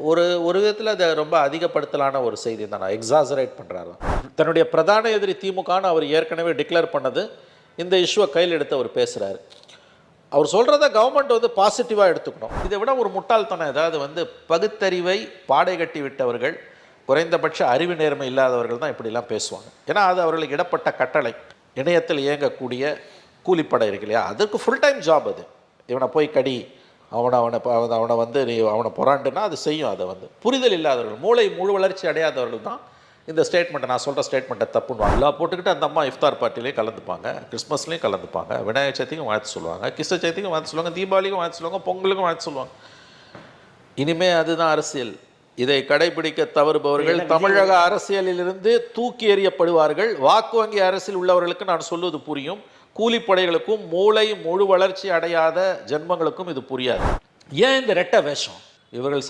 ஒரு ஒரு விதத்தில் அதை ரொம்ப அதிகப்படுத்தலான ஒரு செய்தி தான், நான் எக்ஸாசரேட் பண்ணுறாரு. தன்னுடைய பிரதான எதிரி திமுகன்னு அவர் ஏற்கனவே டிக்ளேர் பண்ணது, இந்த இஷ்யூவை கையில் எடுத்து அவர் பேசுகிறாரு. அவர் சொல்கிறத கவர்மெண்ட் பாசிட்டிவாக எடுத்துக்கணும். இதை விட ஒரு முட்டாள்தனம், ஏதாவது பகுத்தறிவை பாடை கட்டி விட்டவர்கள், குறைந்தபட்ச அறிவு நேர்மை இல்லாதவர்கள் தான் இப்படிலாம் பேசுவாங்க. ஏன்னா அது அவர்களுக்கு இடப்பட்ட கட்டளை. இணையத்தில் இயங்கக்கூடிய கூலிப்படை இருக்கு இல்லையா, அதற்கு ஃபுல் டைம் ஜாப் அது. இவனை போய் கடி, நீ அவனை பொறாண்டுன்னா அது செய்யும். அதை புரிதல் இல்லாதவர்கள், மூளை முழு வளர்ச்சி அடையாதவர்கள் தான் இந்த ஸ்டேட்மெண்ட்டை, நான் சொல்கிற ஸ்டேட்மெண்ட்டை தப்புன்னு எல்லாம் போட்டுக்கிட்டு அந்த அம்மா இஃப்தார் பார்ட்டிலையும் கலந்துப்பாங்க, கிறிஸ்மஸ்லேயும் கலந்துப்பாங்க, விநாயகர் சதுர்த்திக்கும் வாழ்த்து சொல்லுவாங்க, கிருஷ்ண சதுர்த்திக்கும் வாழ்த்து சொல்லுவாங்க, தீபாவளிக்கும் வாழ்த்து சொல்லுவாங்க, பொங்கலுக்கும் வாழ்த்து சொல்லுவாங்க. இனிமே அதுதான் அரசியல். இதை கடைபிடிக்க தவறுபவர்கள் தமிழக அரசியலிலிருந்து தூக்கி எறியப்படுவார்கள். வாக்கு வங்கி அரசியல் உள்ளவர்களுக்கு நான் சொல்வது புரியும், கூலிப்படைகளுக்கும் மூளை முழு வளர்ச்சி அடையாத ஜென்மங்களுக்கும் இது புரியாது. ஏன் இந்த ரெட்ட வேஷம்? இவர்கள்